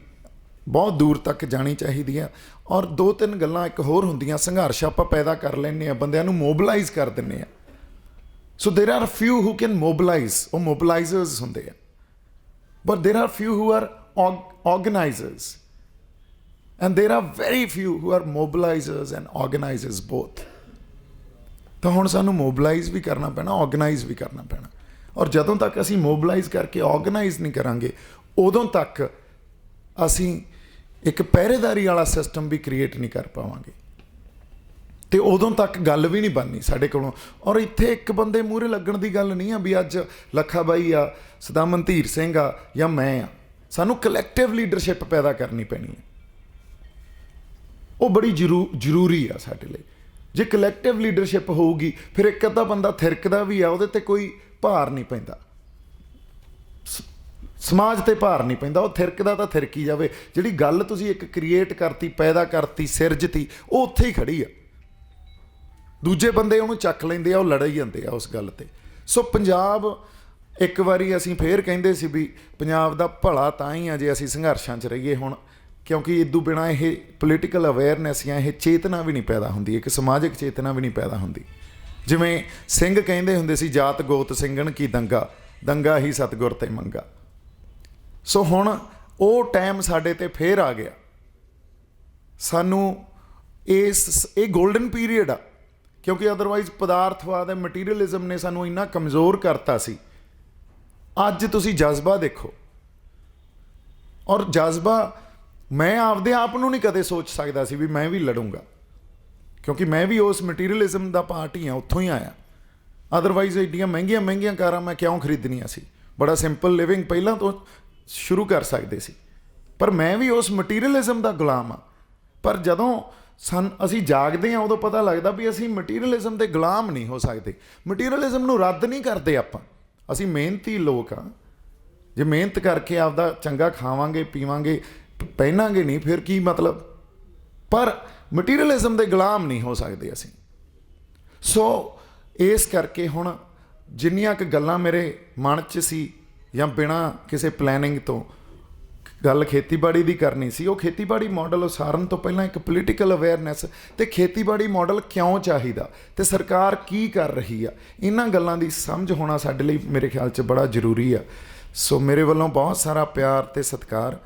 ਬਹੁਤ ਦੂਰ ਤੱਕ ਜਾਣੀ ਚਾਹੀਦੀ ਆ। ਔਰ 2-3 ਗੱਲਾਂ ਇੱਕ ਹੋਰ ਹੁੰਦੀਆਂ, ਸੰਘਰਸ਼ ਆਪਾਂ ਪੈਦਾ ਕਰ ਲੈਂਦੇ ਆ, ਬੰਦਿਆਂ ਨੂੰ ਮੋਬਲਾਈਜ਼ ਕਰ ਦਿੰਦੇ ਆ। ਸੋ ਦੇਰ ਆਰ ਫਿਊ ਹੂ ਕੈਨ ਮੋਬਲਾਈਜ਼, ਉਹ ਮੋਬਲਾਈਜ਼ਰਸ ਹੁੰਦੇ ਆ, ਬਟ ਦੇਰ R ਫਿਊ who are organizers and there are very few who are mobilizers and organizers both। ਤਾਂ ਹੁਣ ਸਾਨੂੰ ਮੋਬਲਾਈਜ਼ ਵੀ ਕਰਨਾ ਪੈਣਾ, ਆਰਗੇਨਾਈਜ਼ ਵੀ ਕਰਨਾ ਪੈਣਾ। ਔਰ ਜਦੋਂ ਤੱਕ ਅਸੀਂ ਮੋਬਲਾਈਜ਼ ਕਰਕੇ ਆਰਗੇਨਾਈਜ਼ ਨਹੀਂ ਕਰਾਂਗੇ, ਉਦੋਂ ਤੱਕ ਅਸੀਂ ਇੱਕ ਪਹਿਰੇਦਾਰੀ ਵਾਲਾ ਸਿਸਟਮ ਵੀ ਕ੍ਰੀਏਟ ਨਹੀਂ ਕਰ ਪਾਵਾਂਗੇ, ਅਤੇ ਉਦੋਂ ਤੱਕ ਗੱਲ ਵੀ ਨਹੀਂ ਬਣਨੀ ਸਾਡੇ ਕੋਲੋਂ। ਔਰ ਇੱਥੇ ਇੱਕ ਬੰਦੇ ਮੂਹਰੇ ਲੱਗਣ ਦੀ ਗੱਲ ਨਹੀਂ ਆ ਵੀ ਅੱਜ ਲੱਖਾ ਬਾਈ ਆ, ਸਦਾ ਮਨਧੀਰ ਸਿੰਘ ਆ ਜਾਂ ਮੈਂ ਆ। ਸਾਨੂੰ ਕਲੈਕਟਿਵ ਲੀਡਰਸ਼ਿਪ ਪੈਦਾ ਕਰਨੀ ਪੈਣੀ ਹੈ, ਉਹ ਬੜੀ ਜ਼ਰੂਰੀ ਆ ਸਾਡੇ ਲਈ। ਜੇ ਕਲੈਕਟਿਵ ਲੀਡਰਸ਼ਿਪ ਹੋਊਗੀ, ਫਿਰ ਇੱਕ ਅੱਧਾ ਬੰਦਾ ਥਿਰਕਦਾ ਵੀ ਆ, ਉਹਦੇ 'ਤੇ ਕੋਈ ਭਾਰ ਨਹੀਂ ਪੈਂਦਾ, ਸਮਾਜ 'ਤੇ ਭਾਰ ਨਹੀਂ ਪੈਂਦਾ। ਉਹ ਥਿਰਕਦਾ ਤਾਂ ਥਿਰਕੀ ਜਾਵੇ। ਜਿਹੜੀ ਗੱਲ ਤੁਸੀਂ ਇੱਕ ਕ੍ਰੀਏਟ ਕਰਤੀ, ਪੈਦਾ ਕਰਤੀ, ਸਿਰਜਤੀ, ਉਹ ਉੱਥੇ ਹੀ ਖੜੀ ਆ। ਦੂਜੇ ਬੰਦੇ ਉਹਨੂੰ ਚੱਕ ਲੈਂਦੇ ਆ, ਉਹ ਲੜ ਹੀ ਜਾਂਦੇ ਆ ਉਸ ਗੱਲ 'ਤੇ। ਸੋ ਪੰਜਾਬ, ਇੱਕ ਵਾਰੀ ਅਸੀਂ ਫੇਰ ਕਹਿੰਦੇ ਸੀ ਵੀ ਪੰਜਾਬ ਦਾ ਭਲਾ ਤਾਂ ਹੀ ਆ ਜੇ ਅਸੀਂ ਸੰਘਰਸ਼ਾਂ 'ਚ ਰਹੀਏ ਹੁਣ, ਕਿਉਂਕਿ ਇਦੋਂ ਬਿਨਾਂ ਇਹ ਪੋਲੀਟੀਕਲ ਅਵੇਅਰਨੈਸ ਜਾਂ ਇਹ ਚੇਤਨਾ ਵੀ ਨਹੀਂ ਪੈਦਾ ਹੁੰਦੀ, ਇੱਕ ਸਮਾਜਿਕ ਚੇਤਨਾ ਵੀ ਨਹੀਂ ਪੈਦਾ ਹੁੰਦੀ। ਜਿਵੇਂ ਸਿੰਘ ਕਹਿੰਦੇ ਹੁੰਦੇ ਸੀ, ਜਾਤ ਗੋਤ ਸਿੰਘਣ ਕੀ ਦੰਗਾ, ਦੰਗਾ ਹੀ ਸਤਿਗੁਰ ਤੇ ਮੰਗਾ। ਸੋ ਹੁਣ ਉਹ ਟਾਈਮ ਸਾਡੇ 'ਤੇ ਫੇਰ ਆ ਗਿਆ। ਸਾਨੂੰ ਇਹ ਗੋਲਡਨ ਪੀਰੀਅਡ ਆ, ਕਿਉਂਕਿ ਅਦਰਵਾਈਜ਼ ਪਦਾਰਥਵਾਦ ਹੈ, ਮਟੀਰੀਅਲਿਜ਼ਮ ਨੇ ਸਾਨੂੰ ਇੰਨਾ ਕਮਜ਼ੋਰ ਕਰਤਾ ਸੀ। ਅੱਜ ਤੁਸੀਂ ਜਜ਼ਬਾ ਦੇਖੋ, ਔਰ ਜਜ਼ਬਾ ਮੈਂ ਆਪਦੇ ਆਪ ਨੂੰ ਨਹੀਂ ਕਦੇ ਸੋਚ ਸਕਦਾ ਸੀ ਵੀ ਮੈਂ ਵੀ ਲੜੂੰਗਾ, ਕਿਉਂਕਿ ਮੈਂ ਵੀ ਉਸ ਮਟੀਰੀਅਲਿਜ਼ਮ ਦਾ ਪਾਰਟ ਹੀ ਹਾਂ, ਉੱਥੋਂ ਹੀ ਆਇਆ। ਅਦਰਵਾਈਜ਼ ਐਡੀਆਂ ਮਹਿੰਗੀਆਂ ਕਾਰਾਂ ਮੈਂ ਕਿਉਂ ਖਰੀਦਣੀਆਂ ਸੀ? ਬੜਾ ਸਿੰਪਲ ਲਿਵਿੰਗ ਪਹਿਲਾਂ ਤੋਂ ਸ਼ੁਰੂ ਕਰ ਸਕਦੇ ਸੀ। ਪਰ ਮੈਂ ਵੀ ਉਸ ਮਟੀਰੀਅਲਿਜ਼ਮ ਦਾ ਗੁਲਾਮ ਹਾਂ। ਪਰ ਜਦੋਂ ਅਸੀਂ ਜਾਗਦੇ ਹਾਂ, ਉਦੋਂ ਪਤਾ ਲੱਗਦਾ ਵੀ ਅਸੀਂ ਮਟੀਰੀਅਲਿਜ਼ਮ ਦੇ ਗੁਲਾਮ ਨਹੀਂ ਹੋ ਸਕਦੇ। ਮਟੀਰੀਅਲਿਜ਼ਮ ਨੂੰ ਰੱਦ ਨਹੀਂ ਕਰਦੇ ਆਪਾਂ, ਅਸੀਂ ਮਿਹਨਤੀ ਲੋਕ ਹਾਂ। ਜੇ ਮਿਹਨਤ ਕਰਕੇ ਆਪਦਾ ਚੰਗਾ ਖਾਵਾਂਗੇ, ਪੀਵਾਂਗੇ, ਪਹਿਨਾਂਗੇ ਨਹੀਂ, ਫਿਰ ਕੀ ਮਤਲਬ? ਪਰ ਮਟੀਰੀਅਲਿਜ਼ਮ ਦੇ ਗੁਲਾਮ ਨਹੀਂ ਹੋ ਸਕਦੇ ਅਸੀਂ। ਸੋ ਇਸ ਕਰਕੇ ਹੁਣ ਜਿੰਨੀਆਂ ਕੁ ਗੱਲਾਂ ਮੇਰੇ ਮਨ 'ਚ ਸੀ, ਜਾਂ ਬਿਨਾਂ ਕਿਸੇ ਪਲੈਨਿੰਗ ਤੋਂ ਗੱਲ ਖੇਤੀਬਾੜੀ ਦੀ ਕਰਨੀ ਸੀ, ਉਹ ਖੇਤੀਬਾੜੀ ਮਾਡਲ ਉਸਾਰਨ ਤੋਂ ਪਹਿਲਾਂ ਇੱਕ ਪੋਲੀਟੀਕਲ ਅਵੇਅਰਨੈਸ ਅਤੇ ਖੇਤੀਬਾੜੀ ਮਾਡਲ ਕਿਉਂ ਚਾਹੀਦਾ ਅਤੇ ਸਰਕਾਰ ਕੀ ਕਰ ਰਹੀ ਆ, ਇਹਨਾਂ ਗੱਲਾਂ ਦੀ ਸਮਝ ਹੋਣਾ ਸਾਡੇ ਲਈ ਮੇਰੇ ਖਿਆਲ 'ਚ ਬੜਾ ਜ਼ਰੂਰੀ ਆ। ਸੋ ਮੇਰੇ ਵੱਲੋਂ ਬਹੁਤ ਸਾਰਾ ਪਿਆਰ ਅਤੇ ਸਤਿਕਾਰ।